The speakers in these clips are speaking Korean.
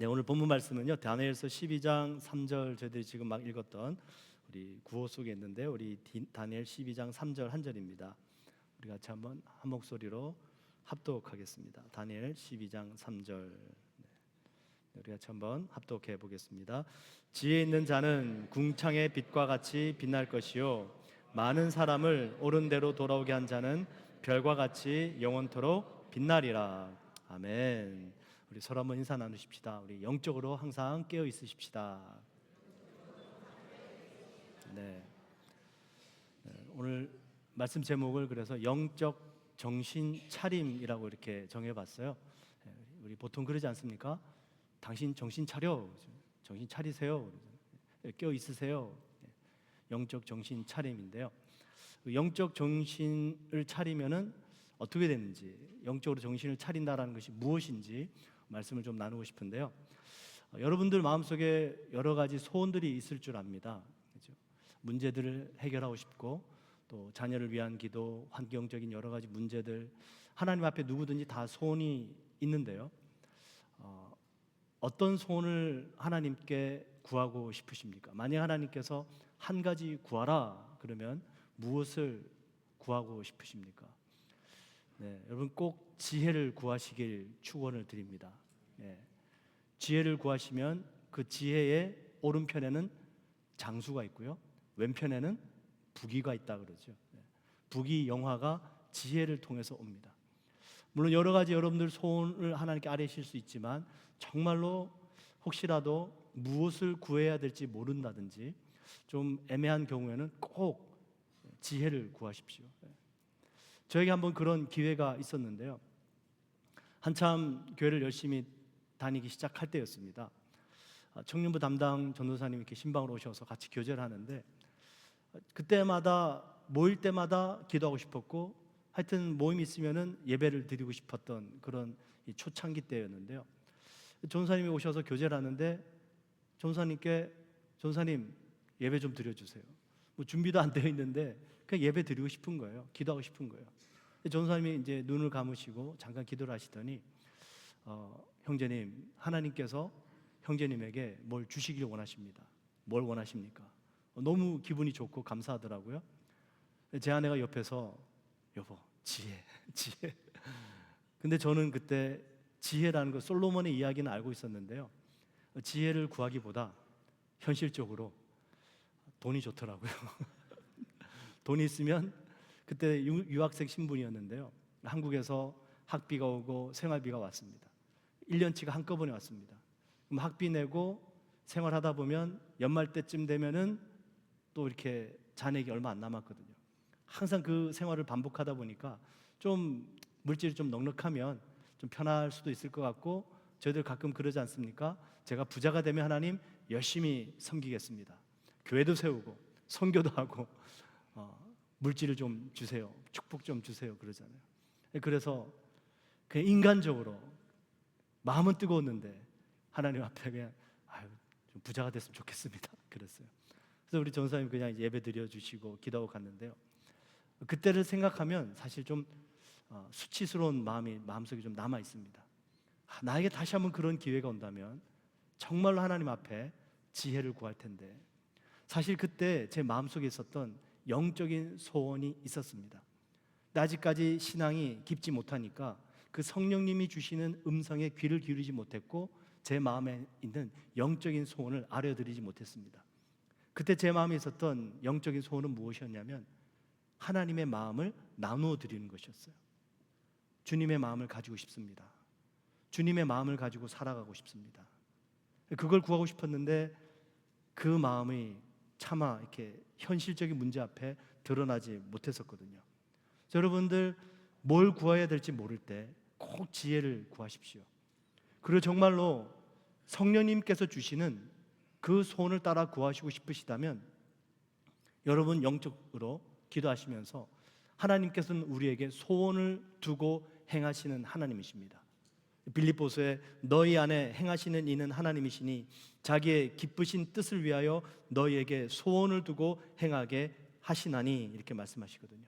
네, 오늘 본문 말씀은요, 다니엘서 12장 3절, 저희들이 지금 막 읽었던 우리 구호 속에 있는데, 우리 다니엘 12장 3절 한 절입니다. 우리 같이 한번 한 목소리로 합독하겠습니다. 다니엘 12장 3절. 우리 같이 한번 합독해 보겠습니다. 지혜 있는 자는 궁창의 빛과 같이 빛날 것이요, 많은 사람을 옳은 대로 돌아오게 한 자는 별과 같이 영원토록 빛나리라. 아멘. 우리 서로 한번 인사 나누십시다. 우리 영적으로 항상 깨어 있으십시다. 네. 오늘 말씀 제목을 그래서 영적 정신 차림이라고 이렇게 정해봤어요. 우리 보통 그러지 않습니까? 당신 정신 차려, 정신 차리세요, 깨어 있으세요. 영적 정신 차림인데요. 영적 정신을 차리면은 어떻게 되는지, 영적으로 정신을 차린다라는 것이 무엇인지 말씀을 좀 나누고 싶은데요. 여러분들 마음속에 여러 가지 소원들이 있을 줄 압니다. 그렇죠? 문제들을 해결하고 싶고, 또 자녀를 위한 기도, 환경적인 여러 가지 문제들, 하나님 앞에 누구든지 다 소원이 있는데요. 어떤 소원을 하나님께 구하고 싶으십니까? 만약 하나님께서 한 가지 구하라 그러면 무엇을 구하고 싶으십니까? 네, 여러분 꼭 지혜를 구하시길 축원을 드립니다. 지혜를 구하시면 그 지혜의 오른편에는 장수가 있고요, 왼편에는 부귀가 있다 그러죠. 부귀 영화가 지혜를 통해서 옵니다. 물론 여러 가지 여러분들 소원을 하나님께 아뢰실 수 있지만, 정말로 혹시라도 무엇을 구해야 될지 모른다든지 좀 애매한 경우에는 꼭 지혜를 구하십시오. 저에게 한번 그런 기회가 있었는데요, 한참 교회를 열심히 다니기 시작할 때였습니다. 청년부 담당 전도사님이 이렇게 신방으로 오셔서 같이 교제를 하는데, 그때마다 모일 때마다 기도하고 싶었고, 하여튼 모임이 있으면은 예배를 드리고 싶었던 그런 초창기 때였는데요. 전도사님이 오셔서 교제를 하는데, 전도사님 예배 좀 드려주세요. 뭐 준비도 안 되어 있는데 그냥 예배 드리고 싶은 거예요. 기도하고 싶은 거예요. 전도사님이 이제 눈을 감으시고 잠깐 기도를 하시더니, 형제님, 하나님께서 형제님에게 뭘 주시길 원하십니다. 뭘 원하십니까? 너무 기분이 좋고 감사하더라고요. 제 아내가 옆에서, 여보, 지혜. 근데 저는 그때 지혜라는 거, 솔로몬의 이야기는 알고 있었는데요, 지혜를 구하기보다 현실적으로 돈이 좋더라고요. 돈이 있으면, 그때 유학생 신분이었는데요, 한국에서 학비가 오고 생활비가 왔습니다. 1년치가 한꺼번에 왔습니다. 그럼 학비 내고 생활하다 보면 연말 때쯤 되면은 또 이렇게 잔액이 얼마 안 남았거든요. 항상 그 생활을 반복하다 보니까 좀 물질이 좀 넉넉하면 좀 편할 수도 있을 것 같고, 저희들 가끔 그러지 않습니까? 제가 부자가 되면 하나님 열심히 섬기겠습니다, 교회도 세우고 선교도 하고, 물질을 좀 주세요, 축복 좀 주세요 그러잖아요. 그래서 그냥 인간적으로 마음은 뜨거웠는데 하나님 앞에 그냥 좀 부자가 됐으면 좋겠습니다 그랬어요. 그래서 우리 전사님 그냥 예배 드려주시고 기도하고 갔는데요, 그때를 생각하면 사실 좀 수치스러운 마음이 마음속에 좀 남아 있습니다. 나에게 다시 한번 그런 기회가 온다면 정말로 하나님 앞에 지혜를 구할 텐데, 사실 그때 제 마음속에 있었던 영적인 소원이 있었습니다. 근데 아직까지 신앙이 깊지 못하니까 그 성령님이 주시는 음성에 귀를 기울이지 못했고, 제 마음에 있는 영적인 소원을 아뢰드리지 못했습니다. 그때 제 마음에 있었던 영적인 소원은 무엇이었냐면, 하나님의 마음을 나누어 드리는 것이었어요. 주님의 마음을 가지고 싶습니다. 주님의 마음을 가지고 살아가고 싶습니다. 그걸 구하고 싶었는데 그 마음이 차마 이렇게 현실적인 문제 앞에 드러나지 못했었거든요. 여러분들 뭘 구해야 될지 모를 때 꼭 지혜를 구하십시오. 그리고 정말로 성령님께서 주시는 그 소원을 따라 구하시고 싶으시다면, 여러분 영적으로 기도하시면서 하나님께서는 우리에게 소원을 두고 행하시는 하나님이십니다. 빌립보서에 너희 안에 행하시는 이는 하나님이시니 자기의 기쁘신 뜻을 위하여 너희에게 소원을 두고 행하게 하시나니, 이렇게 말씀하시거든요.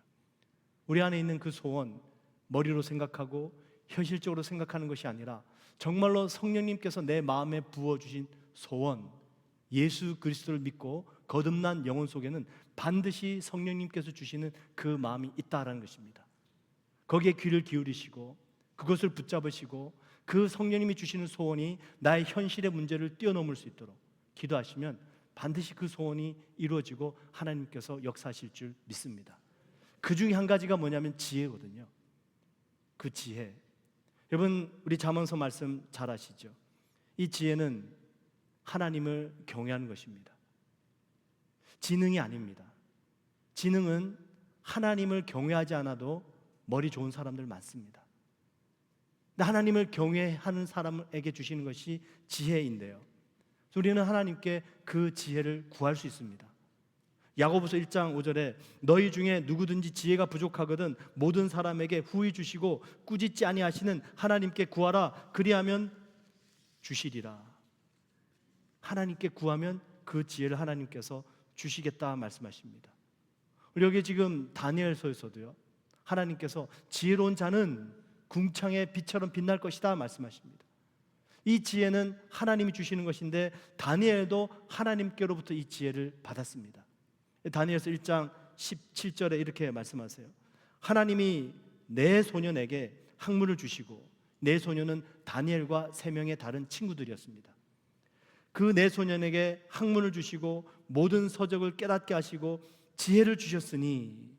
우리 안에 있는 그 소원, 머리로 생각하고 현실적으로 생각하는 것이 아니라 정말로 성령님께서 내 마음에 부어주신 소원, 예수 그리스도를 믿고 거듭난 영혼 속에는 반드시 성령님께서 주시는 그 마음이 있다라는 것입니다. 거기에 귀를 기울이시고 그것을 붙잡으시고 그 성령님이 주시는 소원이 나의 현실의 문제를 뛰어넘을 수 있도록 기도하시면 반드시 그 소원이 이루어지고 하나님께서 역사하실 줄 믿습니다. 그 중에 한 가지가 뭐냐면 지혜거든요. 그 지혜. 여러분, 우리 잠언서 말씀 잘 아시죠? 이 지혜는 하나님을 경외하는 것입니다. 지능이 아닙니다. 지능은 하나님을 경외하지 않아도 머리 좋은 사람들 많습니다. 근데 하나님을 경외하는 사람에게 주시는 것이 지혜인데요, 우리는 하나님께 그 지혜를 구할 수 있습니다. 야고보서 1장 5절에 너희 중에 누구든지 지혜가 부족하거든 모든 사람에게 후히 주시고 꾸짖지 아니하시는 하나님께 구하라 그리하면 주시리라. 하나님께 구하면 그 지혜를 하나님께서 주시겠다 말씀하십니다. 우리 여기 지금 다니엘서에서도요, 하나님께서 지혜로운 자는 궁창의 빛처럼 빛날 것이다 말씀하십니다. 이 지혜는 하나님이 주시는 것인데 다니엘도 하나님께로부터 이 지혜를 받았습니다. 다니엘서 1장 17절에 이렇게 말씀하세요. 하나님이 내 소년에게 학문을 주시고 내 소년은 다니엘과 3명의 다른 친구들이었습니다. 그 내 소년에게 학문을 주시고 모든 서적을 깨닫게 하시고 지혜를 주셨으니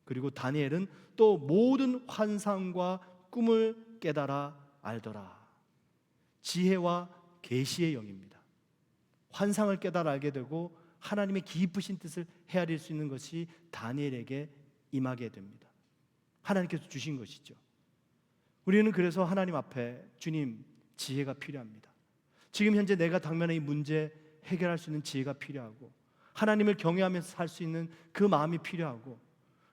그리고 다니엘은 또 모든 환상과 꿈을 깨달아 알더라. 지혜와 계시의 영입니다. 환상을 깨달아 알게 되고 하나님의 깊으신 뜻을 헤아릴 수 있는 것이 다니엘에게 임하게 됩니다. 하나님께서 주신 것이죠. 우리는 그래서 하나님 앞에 주님, 지혜가 필요합니다. 지금 현재 내가 당면의 이 문제 해결할 수 있는 지혜가 필요하고 하나님을 경외하면서 살 수 있는 그 마음이 필요하고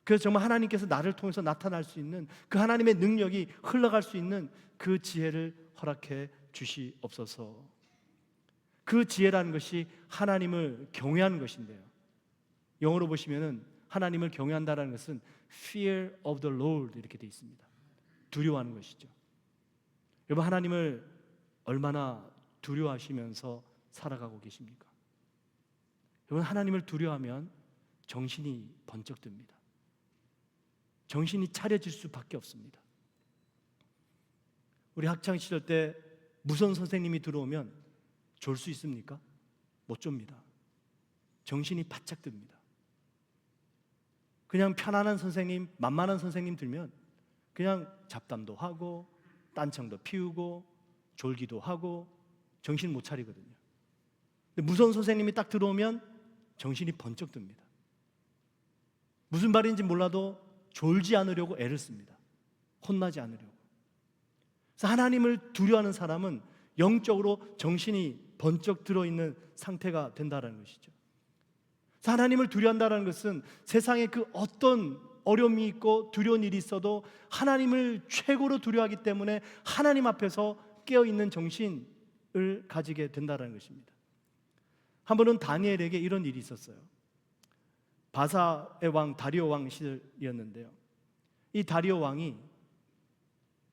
그래서 정말 하나님께서 나를 통해서 나타날 수 있는 그 하나님의 능력이 흘러갈 수 있는 그 지혜를 허락해 주시옵소서. 그 지혜라는 것이 하나님을 경외하는 것인데요, 영어로 보시면은 하나님을 경외한다는 것은 fear of the Lord 이렇게 되어 있습니다. 두려워하는 것이죠. 여러분, 하나님을 얼마나 두려워하시면서 살아가고 계십니까? 여러분, 하나님을 두려워하면 정신이 번쩍 듭니다. 정신이 차려질 수밖에 없습니다. 우리 학창시절 때 무선 선생님이 들어오면 졸 수 있습니까? 못 좁니다. 정신이 바짝 듭니다. 그냥 편안한 선생님, 만만한 선생님 들면 그냥 잡담도 하고 딴청도 피우고 졸기도 하고 정신 못 차리거든요. 근데 무서운 선생님이 딱 들어오면 정신이 번쩍 듭니다. 무슨 말인지 몰라도 졸지 않으려고 애를 씁니다. 혼나지 않으려고. 그래서 하나님을 두려워하는 사람은 영적으로 정신이 번쩍 들어있는 상태가 된다는 것이죠. 그래서 하나님을 두려워한다는 것은 세상에 그 어떤 어려움이 있고 두려운 일이 있어도 하나님을 최고로 두려워하기 때문에 하나님 앞에서 깨어있는 정신을 가지게 된다는 것입니다. 한 번은 다니엘에게 이런 일이 있었어요. 바사의 왕 다리오 왕 시절이었는데요, 이 다리오 왕이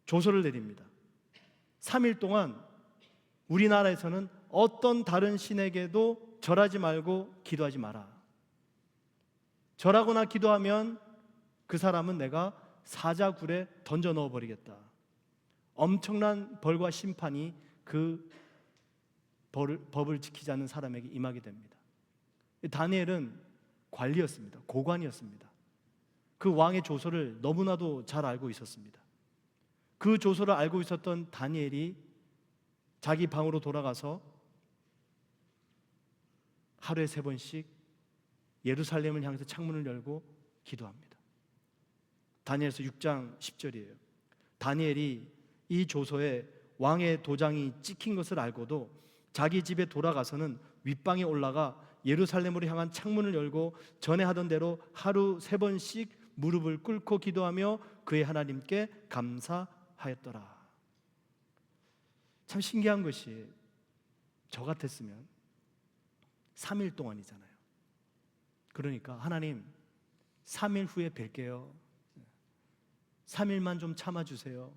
조서를 내립니다. 3일 동안 우리나라에서는 어떤 다른 신에게도 절하지 말고 기도하지 마라. 절하거나 기도하면 그 사람은 내가 사자굴에 던져 넣어버리겠다. 엄청난 벌과 심판이 그 법을 지키지 않는 사람에게 임하게 됩니다. 다니엘은 관리였습니다. 고관이었습니다. 그 왕의 조서를 너무나도 잘 알고 있었습니다. 그 조서를 알고 있었던 다니엘이 자기 방으로 돌아가서 하루에 3번씩 예루살렘을 향해서 창문을 열고 기도합니다. 다니엘서 6장 10절이에요. 다니엘이 이 조서에 왕의 도장이 찍힌 것을 알고도 자기 집에 돌아가서는 윗방에 올라가 예루살렘으로 향한 창문을 열고 전에 하던 대로 하루 3번씩 무릎을 꿇고 기도하며 그의 하나님께 감사하였더라. 참 신기한 것이, 저 같았으면 3일 동안이잖아요. 그러니까 하나님 3일 후에 뵐게요. 3일만 좀 참아주세요.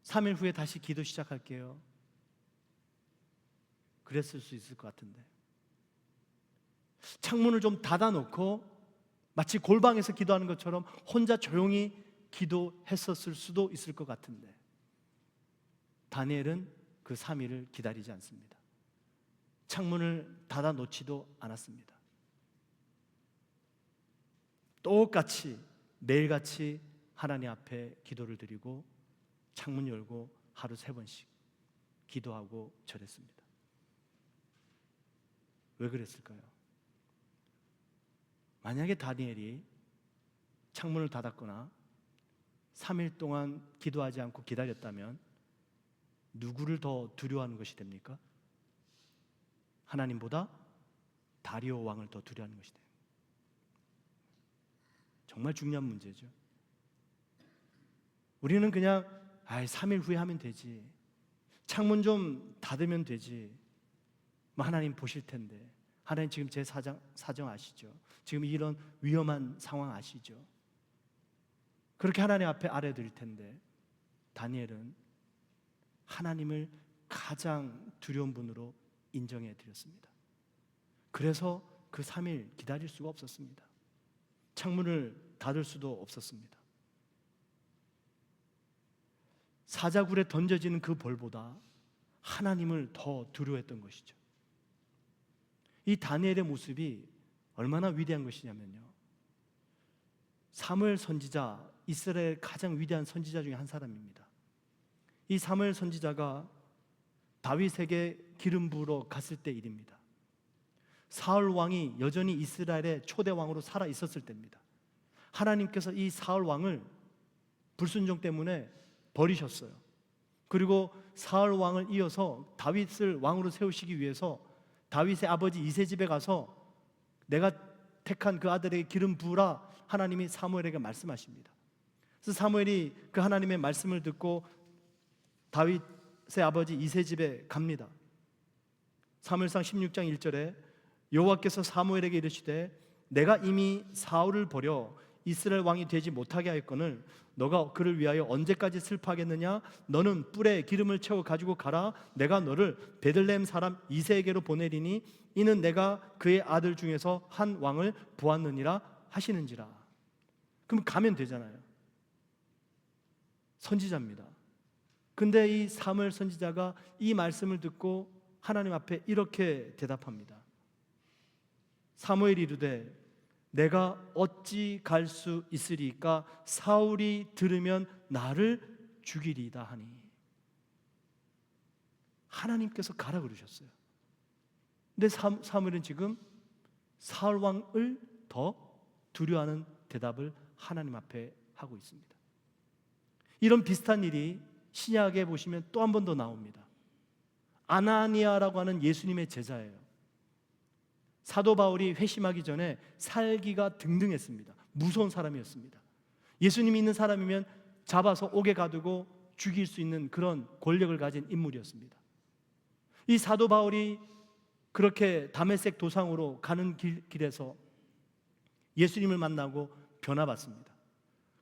3일 후에 다시 기도 시작할게요. 그랬을 수 있을 것 같은데, 창문을 좀 닫아놓고 마치 골방에서 기도하는 것처럼 혼자 조용히 기도했었을 수도 있을 것 같은데, 다니엘은 그 3일을 기다리지 않습니다. 창문을 닫아놓지도 않았습니다. 똑같이 매일같이 하나님 앞에 기도를 드리고 창문 열고 하루 3번씩 기도하고 절했습니다. 왜 그랬을까요? 만약에 다니엘이 창문을 닫았거나 3일 동안 기도하지 않고 기다렸다면 누구를 더 두려워하는 것이 됩니까? 하나님보다 다리오 왕을 더 두려워하는 것이 돼요. 정말 중요한 문제죠. 우리는 그냥 3일 후에 하면 되지, 창문 좀 닫으면 되지, 뭐 하나님 보실 텐데, 하나님 지금 제 사정 아시죠? 지금 이런 위험한 상황 아시죠? 그렇게 하나님 앞에 아뢰드릴 텐데, 다니엘은 하나님을 가장 두려운 분으로 인정해 드렸습니다. 그래서 그 3일 기다릴 수가 없었습니다. 창문을 닫을 수도 없었습니다. 사자굴에 던져지는 그 벌보다 하나님을 더 두려워했던 것이죠. 이 다니엘의 모습이 얼마나 위대한 것이냐면요, 사무엘 선지자, 이스라엘 가장 위대한 선지자 중에 한 사람입니다. 이 사무엘 선지자가 다윗에게 기름 부으러 갔을 때 일입니다. 사울 왕이 여전히 이스라엘의 초대 왕으로 살아 있었을 때입니다. 하나님께서 이 사울 왕을 불순종 때문에 버리셨어요. 그리고 사울 왕을 이어서 다윗을 왕으로 세우시기 위해서 다윗의 아버지 이새 집에 가서 내가 택한 그 아들에게 기름 부으라 하나님이 사무엘에게 말씀하십니다. 그래서 사무엘이 그 하나님의 말씀을 듣고 다윗의 아버지 이새 집에 갑니다. 사무엘상 16장 1절에 여호와께서 사무엘에게 이르시되 내가 이미 사울을 버려 이스라엘 왕이 되지 못하게 하였거늘 너가 그를 위하여 언제까지 슬퍼하겠느냐? 너는 뿔에 기름을 채워 가지고 가라. 내가 너를 베들레헴 사람 이새에게로 보내리니 이는 내가 그의 아들 중에서 한 왕을 보았느니라 하시는지라. 그럼 가면 되잖아요. 선지자입니다. 근데 이 사무엘 선지자가 이 말씀을 듣고 하나님 앞에 이렇게 대답합니다. 사무엘이 이르되 내가 어찌 갈 수 있으리까? 사울이 들으면 나를 죽이리이다 하니. 하나님께서 가라 그러셨어요. 근데 사무엘은 지금 사울 왕을 더 두려워하는 대답을 하나님 앞에 하고 있습니다. 이런 비슷한 일이 신약에 보시면 또 한 번 더 나옵니다. 아나니아라고 하는 예수님의 제자예요. 사도 바울이 회심하기 전에 살기가 등등했습니다. 무서운 사람이었습니다. 예수님이 있는 사람이면 잡아서 옥에 가두고 죽일 수 있는 그런 권력을 가진 인물이었습니다. 이 사도 바울이 그렇게 다메섹 도상으로 가는 길에서 예수님을 만나고 변화받습니다.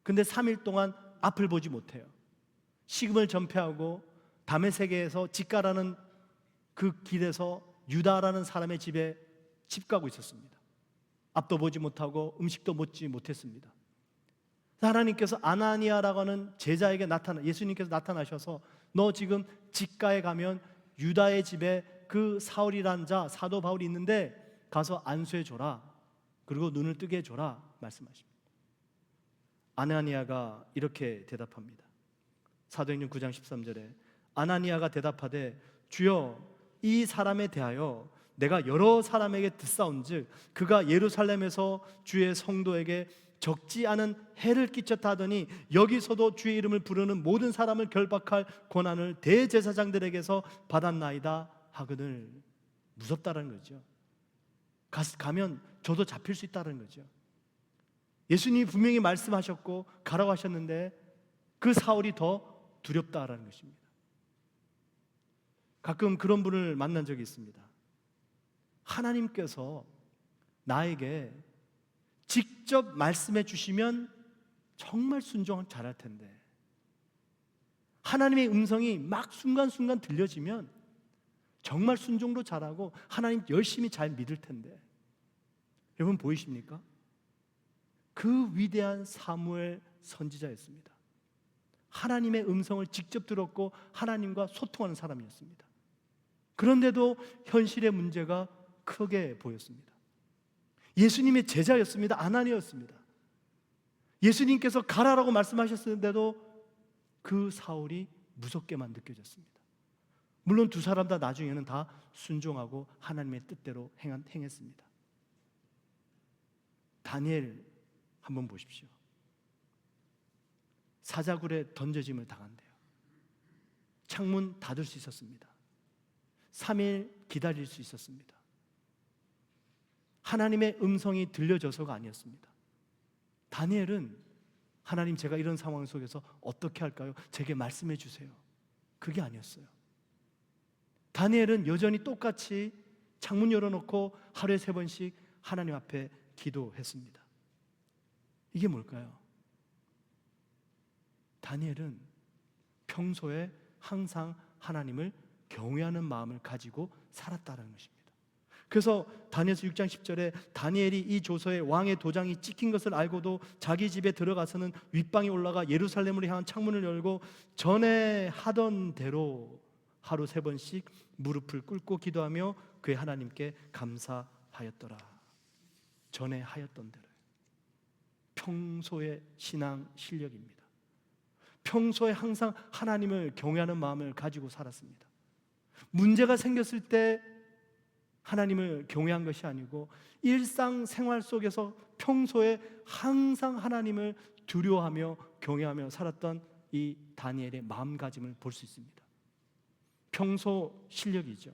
근데 3일 동안 앞을 보지 못해요. 식음을 전폐하고 다메섹에서 직가라는 그 길에서 유다라는 사람의 집에 집 가고 있었습니다. 앞도 보지 못하고 음식도 먹지 못했습니다. 하나님께서 아나니아라고 하는 제자에게 예수님께서 나타나셔서 너 지금 직가에 가면 유다의 집에 그 사울이라는 자 사도 바울이 있는데 가서 안수해 줘라. 그리고 눈을 뜨게 해줘라 말씀하십니다. 아나니아가 이렇게 대답합니다. 사도행전 9장 13절에 아나니아가 대답하되 주여 이 사람에 대하여 내가 여러 사람에게 듣사온즉 그가 예루살렘에서 주의 성도에게 적지 않은 해를 끼쳤다 하더니 여기서도 주의 이름을 부르는 모든 사람을 결박할 권한을 대제사장들에게서 받았나이다 하거늘. 무섭다라는 거죠. 가면 저도 잡힐 수 있다는 거죠. 예수님이 분명히 말씀하셨고 가라고 하셨는데 그 사울이 더 두렵다라는 것입니다. 가끔 그런 분을 만난 적이 있습니다. 하나님께서 나에게 직접 말씀해 주시면 정말 순종 잘할 텐데 하나님의 음성이 막 순간순간 들려지면 정말 순종도 잘하고 하나님 열심히 잘 믿을 텐데, 여러분 보이십니까? 그 위대한 사무엘 선지자였습니다. 하나님의 음성을 직접 들었고 하나님과 소통하는 사람이었습니다. 그런데도 현실의 문제가 크게 보였습니다. 예수님의 제자였습니다. 아나니였습니다. 예수님께서 가라라고 말씀하셨는데도 그 사울이 무섭게만 느껴졌습니다. 물론 두 사람 다 나중에는 다 순종하고 하나님의 뜻대로 행했습니다. 다니엘 한번 보십시오. 사자굴에 던져짐을 당한대요. 창문 닫을 수 있었습니다. 3일 기다릴 수 있었습니다. 하나님의 음성이 들려져서가 아니었습니다. 다니엘은 하나님, 제가 이런 상황 속에서 어떻게 할까요? 제게 말씀해 주세요. 그게 아니었어요. 다니엘은 여전히 똑같이 창문 열어놓고 하루에 3번씩 하나님 앞에 기도했습니다. 이게 뭘까요? 다니엘은 평소에 항상 하나님을 경외하는 마음을 가지고 살았다는 것입니다. 그래서 다니엘서 6장 10절에 다니엘이 이 조서에 왕의 도장이 찍힌 것을 알고도 자기 집에 들어가서는 윗방에 올라가 예루살렘으로 향한 창문을 열고 전에 하던 대로 하루 3번씩 무릎을 꿇고 기도하며 그의 하나님께 감사하였더라. 전에 하였던 대로. 평소의 신앙 실력입니다. 평소에 항상 하나님을 경외하는 마음을 가지고 살았습니다. 문제가 생겼을 때 하나님을 경외한 것이 아니고 일상생활 속에서 평소에 항상 하나님을 두려워하며 경외하며 살았던 이 다니엘의 마음가짐을 볼 수 있습니다. 평소 실력이죠.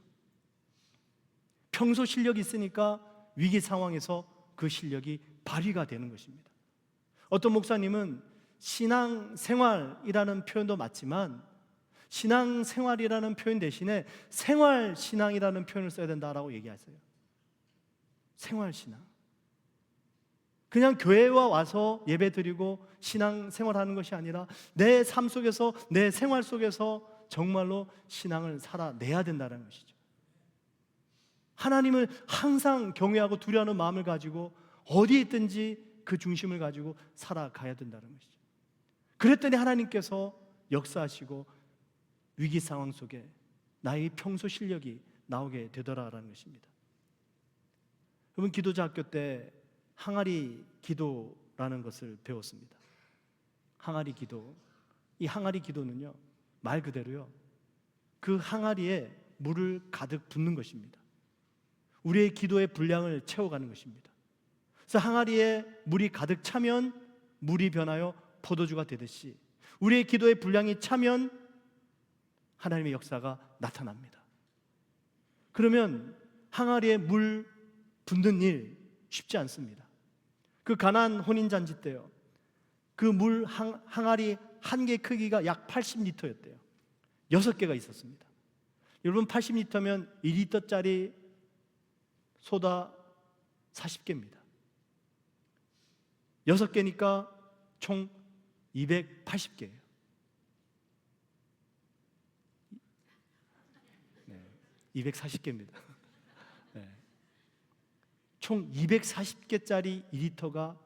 평소 실력이 있으니까 위기 상황에서 그 실력이 발휘가 되는 것입니다. 어떤 목사님은 신앙생활이라는 표현도 맞지만 신앙생활이라는 표현 대신에 생활신앙이라는 표현을 써야 된다라고 얘기하세요. 생활신앙. 그냥 교회와 와서 예배드리고 신앙생활하는 것이 아니라 내 삶 속에서, 내 생활 속에서 정말로 신앙을 살아내야 된다는 것이죠. 하나님을 항상 경외하고 두려워하는 마음을 가지고 어디에 있든지 그 중심을 가지고 살아가야 된다는 것이죠. 그랬더니 하나님께서 역사하시고 위기 상황 속에 나의 평소 실력이 나오게 되더라라는 것입니다. 여러분, 기도자 학교 때 항아리 기도라는 것을 배웠습니다. 항아리 기도. 이 항아리 기도는요, 말 그대로요, 그 항아리에 물을 가득 붓는 것입니다. 우리의 기도의 분량을 채워가는 것입니다. 그래서 항아리에 물이 가득 차면 물이 변하여 포도주가 되듯이 우리의 기도의 분량이 차면 하나님의 역사가 나타납니다. 그러면 항아리에 물 붓는 일 쉽지 않습니다. 그 가나안 혼인잔치 때요, 그 물 항아리 한 개 크기가 약 80리터였대요. 6개가 있었습니다. 여러분, 80리터면 2리터짜리 소다 40개입니다. 6개니까 총 280개예요. 네, 240개입니다. 네. 총 240개짜리 2리터가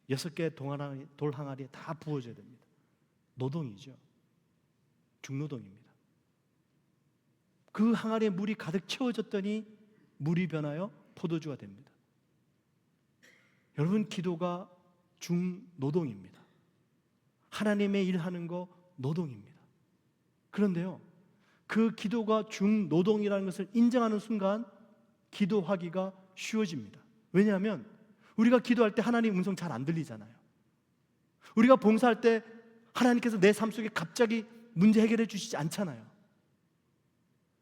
6개 돌 항아리에 다 부어져야 됩니다. 노동이죠. 중노동입니다. 그 항아리에 물이 가득 채워졌더니 물이 변하여 포도주가 됩니다. 여러분, 기도가 중노동입니다. 하나님의 일하는 거 노동입니다. 그런데요, 그 기도가 중노동이라는 것을 인정하는 순간 기도하기가 쉬워집니다. 왜냐하면 우리가 기도할 때 하나님 음성 잘 안 들리잖아요. 우리가 봉사할 때 하나님께서 내 삶 속에 갑자기 문제 해결해 주시지 않잖아요.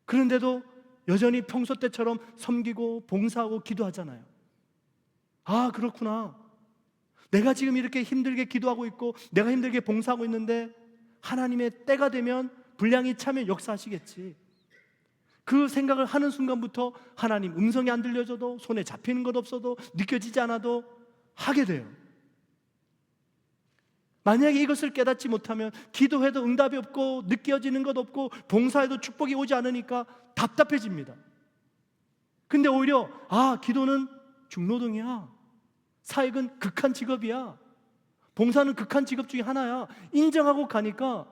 그런데도 여전히 평소 때처럼 섬기고 봉사하고 기도하잖아요. 아, 그렇구나. 내가 지금 이렇게 힘들게 기도하고 있고 내가 힘들게 봉사하고 있는데 하나님의 때가 되면, 분량이 차면 역사하시겠지. 그 생각을 하는 순간부터 하나님 음성이 안 들려져도, 손에 잡히는 것 없어도, 느껴지지 않아도 하게 돼요. 만약에 이것을 깨닫지 못하면 기도해도 응답이 없고 느껴지는 것 없고 봉사해도 축복이 오지 않으니까 답답해집니다. 근데 오히려 기도는 중노동이야, 사역은 극한 직업이야, 봉사는 극한 직업 중에 하나야 인정하고 가니까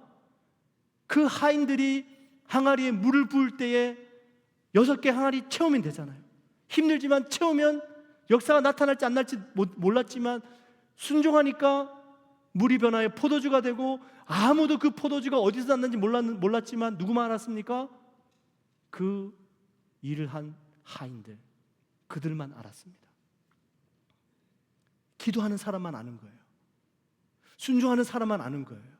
그 하인들이 항아리에 물을 부을 때에 6개 항아리 채우면 되잖아요. 힘들지만 채우면 역사가 나타날지 안 날지 몰랐지만 순종하니까 물이 변하여 포도주가 되고, 아무도 그 포도주가 어디서 났는지 몰랐지만 누구만 알았습니까? 그 일을 한 하인들, 그들만 알았습니다. 기도하는 사람만 아는 거예요. 순종하는 사람만 아는 거예요.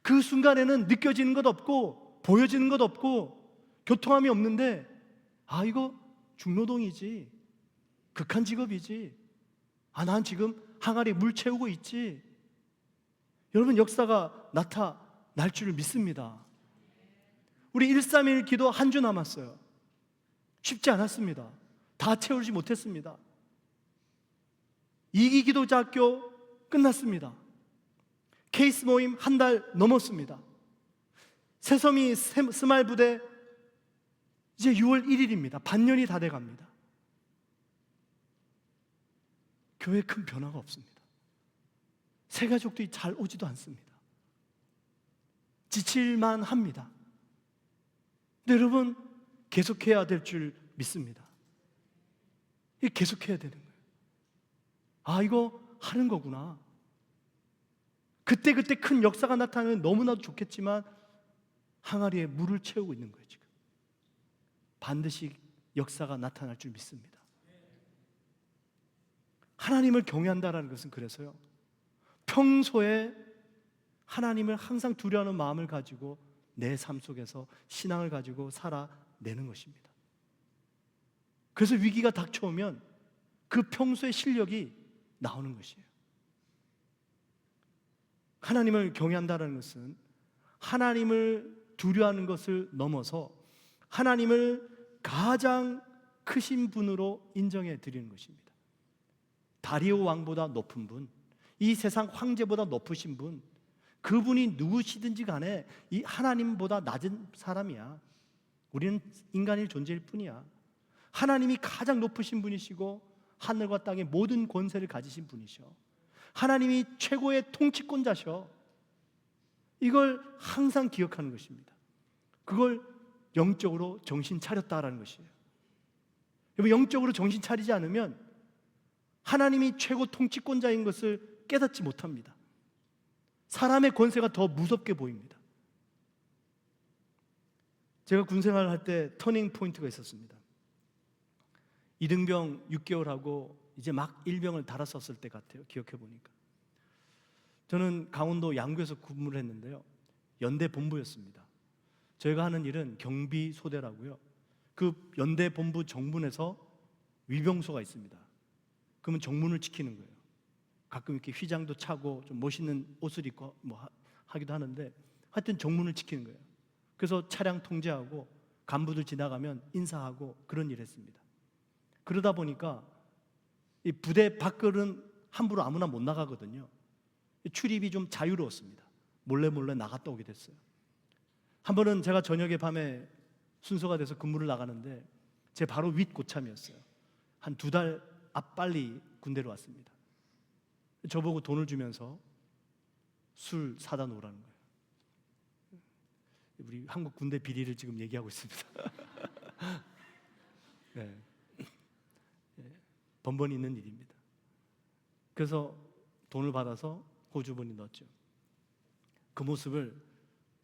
그 순간에는 느껴지는 것 없고 보여지는 것 없고 교통함이 없는데 이거 중노동이지, 극한 직업이지, 난 지금 항아리에 물 채우고 있지. 여러분, 역사가 나타날 줄을 믿습니다. 우리 131 기도 한 주 남았어요. 쉽지 않았습니다. 다 채우지 못했습니다. 2기 기도자학교 끝났습니다. 케이스 모임 한 달 넘었습니다. 새섬이 스마일 부대 이제 6월 1일입니다. 반년이 다 돼갑니다. 교회에 큰 변화가 없습니다. 새가족들이 잘 오지도 않습니다. 지칠만 합니다. 근데 여러분, 계속해야 될 줄 믿습니다. 계속해야 되는 거예요. 이거 하는 거구나. 그때그때 큰 역사가 나타나면 너무나도 좋겠지만 항아리에 물을 채우고 있는 거예요. 지금 반드시 역사가 나타날 줄 믿습니다. 하나님을 경외한다는 것은 그래서요, 평소에 하나님을 항상 두려워하는 마음을 가지고 내 삶 속에서 신앙을 가지고 살아내는 것입니다. 그래서 위기가 닥쳐오면 그 평소의 실력이 나오는 것이에요. 하나님을 경외한다는 것은 하나님을 두려워하는 것을 넘어서 하나님을 가장 크신 분으로 인정해 드리는 것입니다. 다리오 왕보다 높은 분, 이 세상 황제보다 높으신 분, 그분이 누구시든지 간에 이 하나님보다 낮은 사람이야. 우리는 인간일 존재일 뿐이야. 하나님이 가장 높으신 분이시고 하늘과 땅의 모든 권세를 가지신 분이셔. 하나님이 최고의 통치권자셔. 이걸 항상 기억하는 것입니다. 그걸 영적으로 정신 차렸다라는 것이에요. 여러분, 영적으로 정신 차리지 않으면 하나님이 최고 통치권자인 것을 깨닫지 못합니다. 사람의 권세가 더 무섭게 보입니다. 제가 군생활을 할 때 터닝 포인트가 있었습니다. 이등병 6개월하고 이제 막 일병을 달았었을 때 같아요. 기억해 보니까 저는 강원도 양구에서 근무를 했는데요, 연대 본부였습니다. 저희가 하는 일은 경비소대라고요. 그 연대 본부 정문에서 위병소가 있습니다. 그러면 정문을 지키는 거예요. 가끔 이렇게 휘장도 차고 좀 멋있는 옷을 입고 하기도 하는데, 하여튼 정문을 지키는 거예요. 그래서 차량 통제하고 간부들 지나가면 인사하고 그런 일을 했습니다. 그러다 보니까 이 부대 밖은 함부로 아무나 못 나가거든요. 출입이 좀 자유로웠습니다. 몰래 나갔다 오게 됐어요. 한 번은 제가 저녁에 밤에 순서가 돼서 근무를 나가는데 제 바로 윗 고참이었어요. 한 2달 앞 빨리 군대로 왔습니다. 저보고 돈을 주면서 술 사다 놓으라는 거예요. 우리 한국 군대 비리를 지금 얘기하고 있습니다. 네. 번번이 있는 일입니다. 그래서 돈을 받아서 호주머니 넣었죠. 그 모습을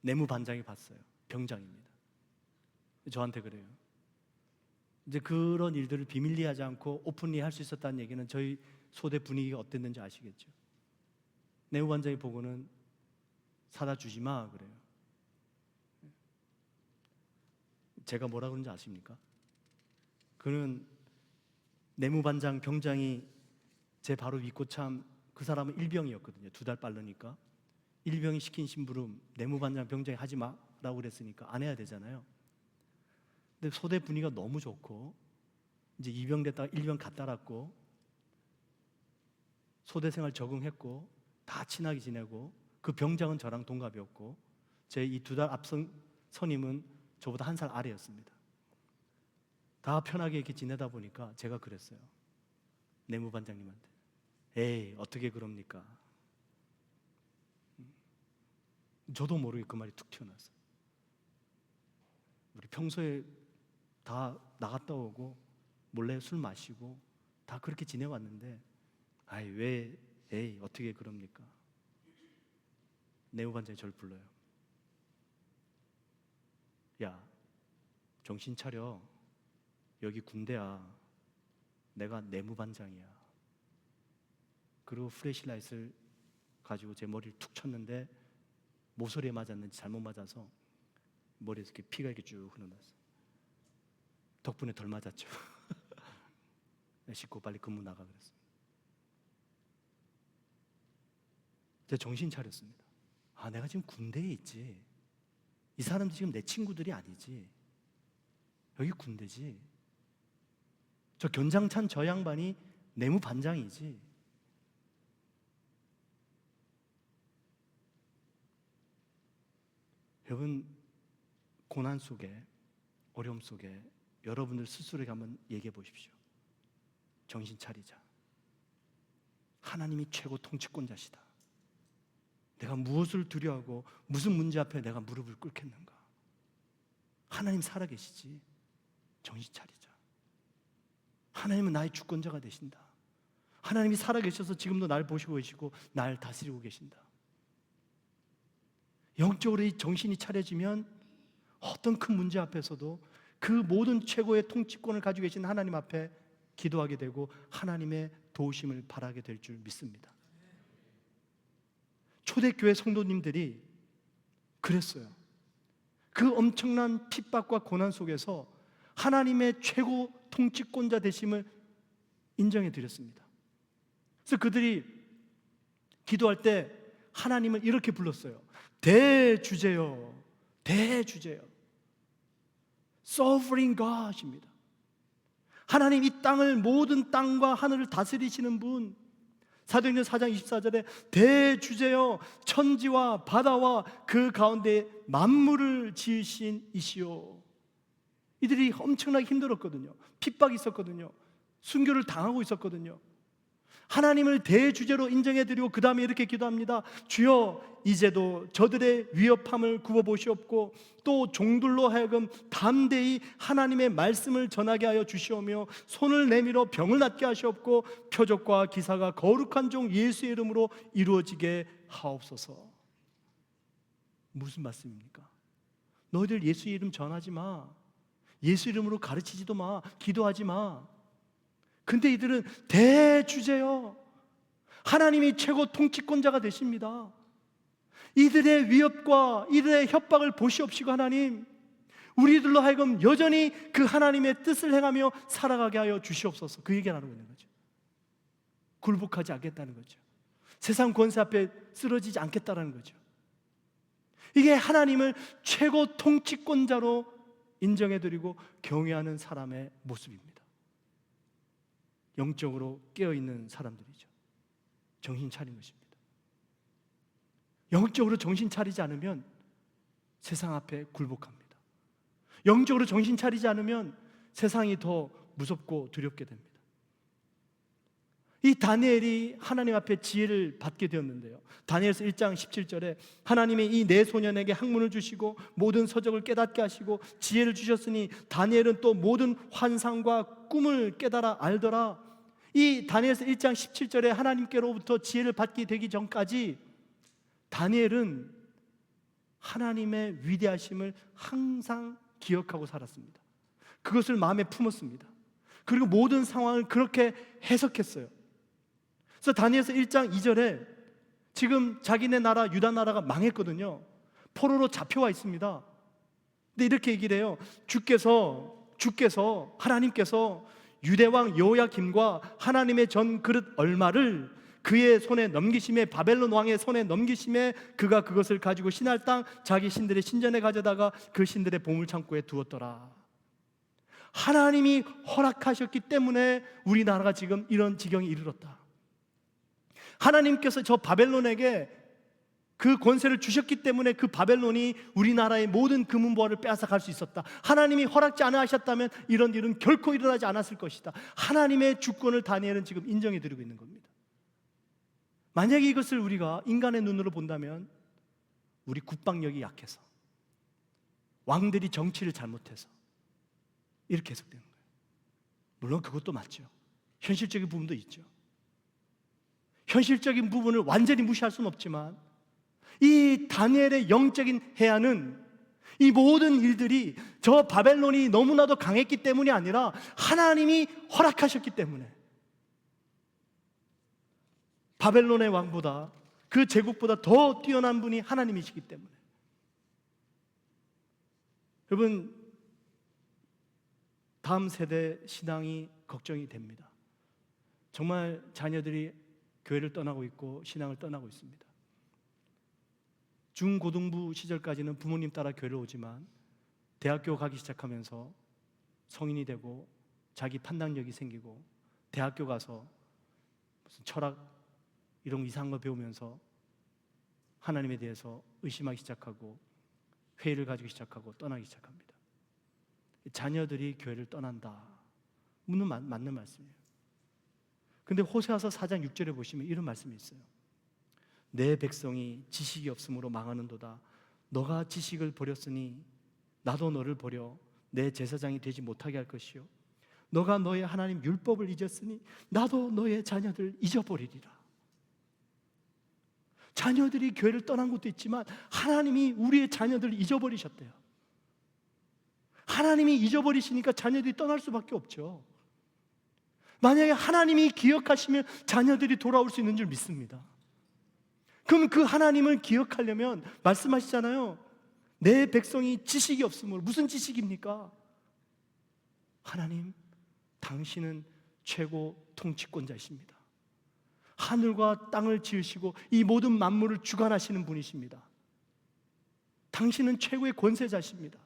내무반장이 봤어요. 병장입니다. 저한테 그래요. 이제 그런 일들을 비밀리 하지 않고 오픈리 할 수 있었다는 얘기는 저희 소대 분위기가 어땠는지 아시겠죠? 내무반장이 보고는 사다 주지 마 그래요. 제가 뭐라 그런지 아십니까? 그는 내무반장 병장이 제 바로 윗고참, 그 사람은 일병이었거든요. 2달 빠르니까 일병이 시킨 심부름 내무반장 병장이 하지 마라고 그랬으니까 안 해야 되잖아요. 근데 소대 분위기가 너무 좋고 이제 입영 됐다가 일병 갔다 왔고 소대 생활 적응했고 다 친하게 지내고, 그 병장은 저랑 동갑이었고, 제 이 2달 앞선 선임은 저보다 1살 아래였습니다. 다 편하게 이렇게 지내다 보니까 제가 그랬어요. 내무반장님한테. 에이, 어떻게 그럽니까? 저도 모르게 그 말이 툭 튀어나왔어요. 우리 평소에 다 나갔다 오고 몰래 술 마시고 다 그렇게 지내왔는데, 아이, 왜, 에이, 어떻게 그럽니까? 내무반장이 저를 불러요. 야, 정신 차려. 여기 군대야. 내가 내무반장이야. 그리고 플래시라이트를 가지고 제 머리를 툭 쳤는데 모서리에 맞았는지 잘못 맞아서 머리에서 이렇게 피가 이렇게 쭉 흘러났어요. 덕분에 덜 맞았죠. 씻고 빨리 근무 나가 그랬습니다. 제가 정신 차렸습니다. 아, 내가 지금 군대에 있지. 이 사람들이 지금 내 친구들이 아니지. 여기 군대지. 저 견장찬 저 양반이 내무반장이지. 여러분, 고난 속에, 어려움 속에 여러분들 스스로에게 한번 얘기해 보십시오. 정신 차리자. 하나님이 최고 통치권자시다. 내가 무엇을 두려워하고 무슨 문제 앞에 내가 무릎을 꿇겠는가? 하나님 살아계시지. 정신 차리자. 하나님은 나의 주권자가 되신다. 하나님이 살아계셔서 지금도 날 보시고 계시고 날 다스리고 계신다. 영적으로 이 정신이 차려지면 어떤 큰 문제 앞에서도 그 모든 최고의 통치권을 가지고 계신 하나님 앞에 기도하게 되고 하나님의 도우심을 바라게 될 줄 믿습니다. 초대교회 성도님들이 그랬어요. 그 엄청난 핍박과 고난 속에서 하나님의 최고 통치권자 되심을 인정해 드렸습니다. 그래서 그들이 기도할 때 하나님을 이렇게 불렀어요. 대주제여, 대주제여, Sovereign God입니다. 하나님, 이 땅을, 모든 땅과 하늘을 다스리시는 분. 사도행전 4장 24절에 대주제여, 천지와 바다와 그 가운데 만물을 지으신 이시오. 이들이 엄청나게 힘들었거든요. 핍박이 있었거든요. 순교를 당하고 있었거든요. 하나님을 대주제로 인정해드리고 그 다음에 이렇게 기도합니다. 주여, 이제도 저들의 위협함을 굽어보시옵고 또 종들로 하여금 담대히 하나님의 말씀을 전하게 하여 주시오며 손을 내밀어 병을 낫게 하시옵고 표적과 기사가 거룩한 종 예수의 이름으로 이루어지게 하옵소서. 무슨 말씀입니까? 너희들 예수 이름 전하지 마. 예수 이름으로 가르치지도 마. 기도하지 마. 근데 이들은 대주제요, 하나님이 최고 통치권자가 되십니다. 이들의 위협과 이들의 협박을 보시옵시고 하나님, 우리들로 하여금 여전히 그 하나님의 뜻을 행하며 살아가게 하여 주시옵소서. 그 얘기를 하고 있는 거죠. 굴복하지 않겠다는 거죠. 세상 권세 앞에 쓰러지지 않겠다는 거죠. 이게 하나님을 최고 통치권자로 인정해드리고 경외하는 사람의 모습입니다. 영적으로 깨어있는 사람들이죠. 정신 차린 것입니다. 영적으로 정신 차리지 않으면 세상 앞에 굴복합니다. 영적으로 정신 차리지 않으면 세상이 더 무섭고 두렵게 됩니다. 이 다니엘이 하나님 앞에 지혜를 받게 되었는데요, 다니엘서 1장 17절에 하나님이 이 네 소년에게 학문을 주시고 모든 서적을 깨닫게 하시고 지혜를 주셨으니 다니엘은 또 모든 환상과 꿈을 깨달아 알더라. 이 다니엘서 1장 17절에 하나님께로부터 지혜를 받게 되기 전까지 다니엘은 하나님의 위대하심을 항상 기억하고 살았습니다. 그것을 마음에 품었습니다. 그리고 모든 상황을 그렇게 해석했어요. 그래서 다니엘서 1장 2절에 지금 자기네 나라 유다 나라가 망했거든요. 포로로 잡혀와 있습니다. 근데 이렇게 얘기를 해요. 주께서 하나님께서 유대왕 여호야김과 하나님의 전 그릇 얼마를 그의 손에 넘기심에, 바벨론 왕의 손에 넘기심에 그가 그것을 가지고 신할 땅 자기 신들의 신전에 가져다가 그 신들의 보물창고에 두었더라. 하나님이 허락하셨기 때문에 우리나라가 지금 이런 지경에 이르렀다. 하나님께서 저 바벨론에게 그 권세를 주셨기 때문에 그 바벨론이 우리나라의 모든 금은보화를 빼앗아 갈 수 있었다. 하나님이 허락지 않아 하셨다면 이런 일은 결코 일어나지 않았을 것이다. 하나님의 주권을 다니엘은 지금 인정해 드리고 있는 겁니다. 만약에 이것을 우리가 인간의 눈으로 본다면 우리 국방력이 약해서, 왕들이 정치를 잘못해서 이렇게 해석되는 거예요. 물론 그것도 맞죠. 현실적인 부분도 있죠. 현실적인 부분을 완전히 무시할 수는 없지만 이 다니엘의 영적인 해안은 이 모든 일들이 저 바벨론이 너무나도 강했기 때문이 아니라 하나님이 허락하셨기 때문에, 바벨론의 왕보다, 그 제국보다 더 뛰어난 분이 하나님이시기 때문에. 여러분, 다음 세대 신앙이 걱정이 됩니다. 정말 자녀들이 교회를 떠나고 있고 신앙을 떠나고 있습니다. 중고등부 시절까지는 부모님 따라 교회를 오지만 대학교 가기 시작하면서 성인이 되고 자기 판단력이 생기고 대학교 가서 무슨 철학 이런 이상한 거 배우면서 하나님에 대해서 의심하기 시작하고 회의를 가지기 시작하고 떠나기 시작합니다. 자녀들이 교회를 떠난다. 맞는 말씀이에요. 근데 호세아서 4장 6절에 보시면 이런 말씀이 있어요. 내 백성이 지식이 없으므로 망하는도다. 너가 지식을 버렸으니 나도 너를 버려 내 제사장이 되지 못하게 할 것이요, 너가 너의 하나님 율법을 잊었으니 나도 너의 자녀들 잊어버리리라. 자녀들이 교회를 떠난 것도 있지만 하나님이 우리의 자녀들을 잊어버리셨대요. 하나님이 잊어버리시니까 자녀들이 떠날 수밖에 없죠. 만약에 하나님이 기억하시면 자녀들이 돌아올 수 있는 줄 믿습니다. 그럼 그 하나님을 기억하려면 말씀하시잖아요. 내 백성이 지식이 없으므로. 무슨 지식입니까? 하나님, 당신은 최고 통치권자이십니다. 하늘과 땅을 지으시고 이 모든 만물을 주관하시는 분이십니다. 당신은 최고의 권세자십니다.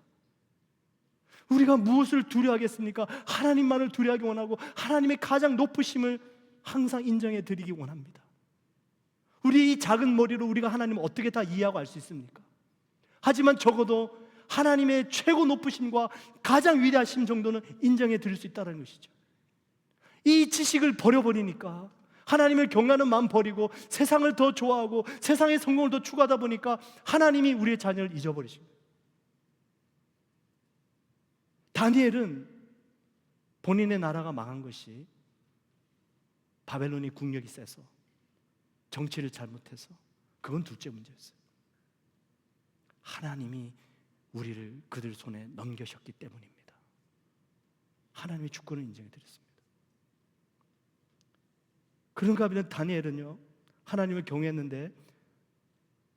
우리가 무엇을 두려워하겠습니까? 하나님만을 두려워하기 원하고 하나님의 가장 높으심을 항상 인정해 드리기 원합니다. 우리 이 작은 머리로 우리가 하나님을 어떻게 다 이해하고 알 수 있습니까? 하지만 적어도 하나님의 최고 높으심과 가장 위대하심 정도는 인정해 드릴 수 있다는 것이죠. 이 지식을 버려버리니까, 하나님을 경외하는 마음 버리고 세상을 더 좋아하고 세상의 성공을 더 추구하다 보니까 하나님이 우리의 자녀를 잊어버리십니다. 다니엘은 본인의 나라가 망한 것이 바벨론이 국력이 세서 정치를 잘못해서, 그건 둘째 문제였어요. 하나님이 우리를 그들 손에 넘겨셨기 때문입니다. 하나님의 주권을 인정해 드렸습니다. 그런가 하면 다니엘은요, 하나님을 경외했는데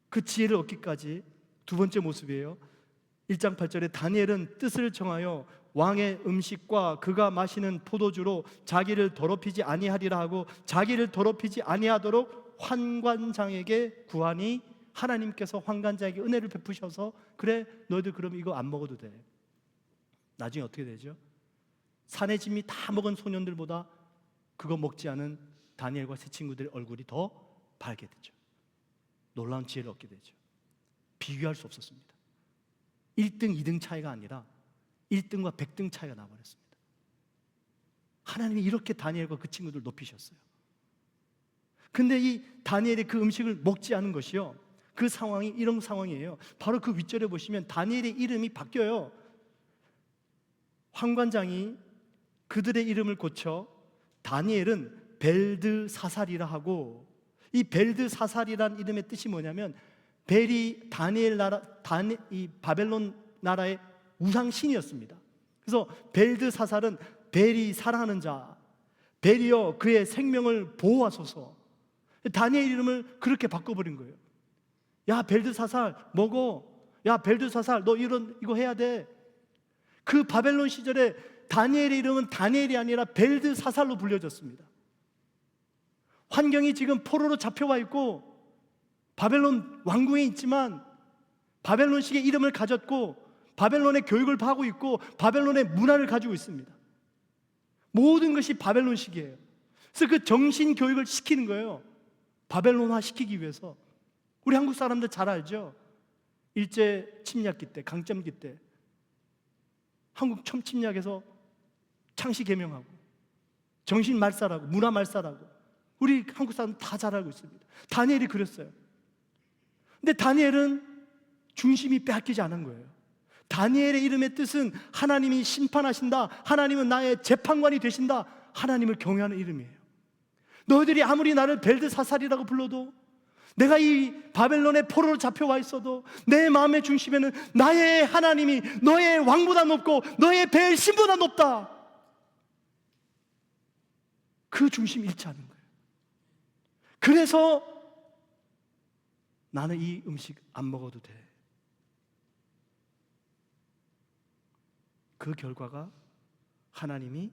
그 지혜를 얻기까지 두 번째 모습이에요. 1장 8절에 다니엘은 뜻을 정하여 왕의 음식과 그가 마시는 포도주로 자기를 더럽히지 아니하리라 하고 자기를 더럽히지 아니하도록 환관장에게 구하니 하나님께서 환관장에게 은혜를 베푸셔서, 그래 너희들 그럼 이거 안 먹어도 돼. 나중에 어떻게 되죠? 산의 진미 다 먹은 소년들보다 그거 먹지 않은 다니엘과 세 친구들의 얼굴이 더 밝게 되죠. 놀라운 지혜를 얻게 되죠. 비교할 수 없었습니다. 1등, 2등 차이가 아니라 1등과 100등 차이가 나버렸습니다. 하나님이 이렇게 다니엘과 그 친구들 높이셨어요. 근데 이 다니엘이 그 음식을 먹지 않은 것이요, 그 상황이 이런 상황이에요. 바로 그 윗절에 보시면 다니엘의 이름이 바뀌어요. 환관장이 그들의 이름을 고쳐 다니엘은 벨드사살이라 하고, 이 벨드사살이라는 이름의 뜻이 뭐냐면 벨이 다니엘 나라, 이 바벨론 나라의 우상신이었습니다. 그래서 벨드사살은 벨이 사랑하는 자, 벨이여 그의 생명을 보호하소서. 다니엘 이름을 그렇게 바꿔버린 거예요. 야 벨드사살 먹어. 야 벨드사살 너 이거 해야 돼. 그 바벨론 시절에 다니엘의 이름은 다니엘이 아니라 벨드사살로 불려졌습니다. 환경이 지금 포로로 잡혀와 있고 바벨론 왕궁에 있지만 바벨론식의 이름을 가졌고 바벨론의 교육을 하고 있고 바벨론의 문화를 가지고 있습니다. 모든 것이 바벨론식이에요. 그래서 그 정신 교육을 시키는 거예요. 바벨론화 시키기 위해서, 우리 한국 사람들 잘 알죠? 일제 침략기 때, 강점기 때 한국 처음 침략해서 창씨 개명하고 정신 말살하고 문화 말살하고, 우리 한국 사람 다 잘 알고 있습니다. 다니엘이 그랬어요. 근데 다니엘은 중심이 빼앗기지 않은 거예요. 다니엘의 이름의 뜻은 하나님이 심판하신다, 하나님은 나의 재판관이 되신다, 하나님을 경외하는 이름이에요. 너희들이 아무리 나를 벨드사살이라고 불러도, 내가 이 바벨론의 포로로 잡혀와 있어도 내 마음의 중심에는 나의 하나님이 너의 왕보다 높고 너의 벨신보다 높다, 그 중심이 잃지 않은 거예요. 그래서 나는 이 음식 안 먹어도 돼. 그 결과가 하나님이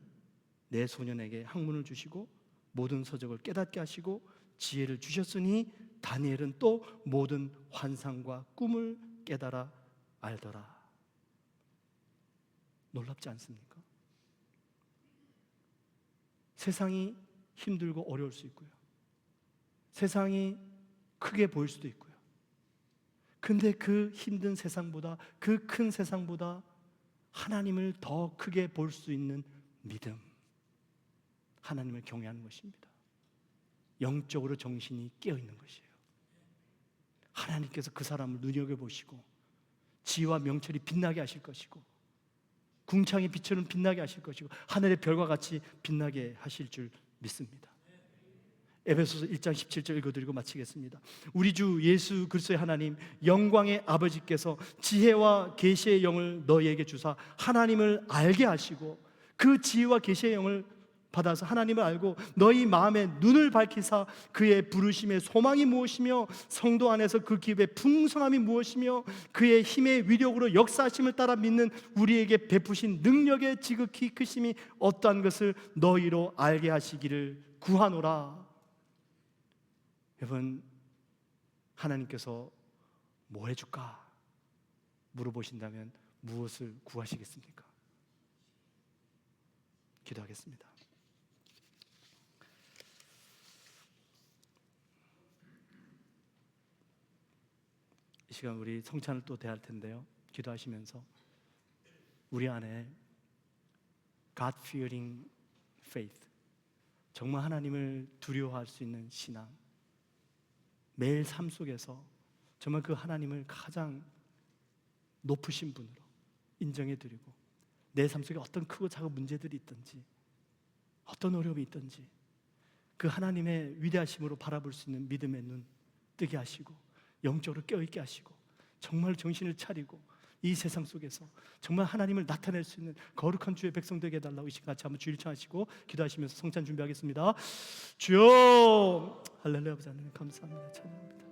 내 소년에게 학문을 주시고 모든 서적을 깨닫게 하시고 지혜를 주셨으니 다니엘은 또 모든 환상과 꿈을 깨달아 알더라. 놀랍지 않습니까? 세상이 힘들고 어려울 수 있고요, 세상이 크게 보일 수도 있고요. 근데 그 힘든 세상보다, 그 큰 세상보다 하나님을 더 크게 볼 수 있는 믿음, 하나님을 경외하는 것입니다. 영적으로 정신이 깨어있는 것이에요. 하나님께서 그 사람을 눈여겨보시고 지혜와 명철이 빛나게 하실 것이고, 궁창의 빛처럼 빛나게 하실 것이고, 하늘의 별과 같이 빛나게 하실 줄 믿습니다. 에베소서 1장 17절 읽어드리고 마치겠습니다. 우리 주 예수 그리스도의 하나님 영광의 아버지께서 지혜와 계시의 영을 너희에게 주사 하나님을 알게 하시고, 그 지혜와 계시의 영을 받아서 하나님을 알고 너희 마음의 눈을 밝히사 그의 부르심의 소망이 무엇이며 성도 안에서 그 기업의 풍성함이 무엇이며 그의 힘의 위력으로 역사하심을 따라 믿는 우리에게 베푸신 능력의 지극히 크심이 어떠한 것을 너희로 알게 하시기를 구하노라. 여러분, 하나님께서 뭐 해줄까 물어보신다면 무엇을 구하시겠습니까? 기도하겠습니다. 이 시간 우리 성찬을 또 대할 텐데요, 기도하시면서 우리 안에 God-fearing faith, 정말 하나님을 두려워할 수 있는 신앙, 매일 삶 속에서 정말 그 하나님을 가장 높으신 분으로 인정해드리고, 내 삶 속에 어떤 크고 작은 문제들이 있든지 어떤 어려움이 있든지 그 하나님의 위대하심으로 바라볼 수 있는 믿음의 눈 뜨게 하시고 영적으로 깨어있게 하시고, 정말 정신을 차리고 이 세상 속에서 정말 하나님을 나타낼 수 있는 거룩한 주의 백성 되게 해달라고 이 시간 같이 한번 주일 청하시고 기도하시면서 성찬 준비하겠습니다. 주여, 할렐루야, 아버지 하나님 감사합니다, 찬양합니다.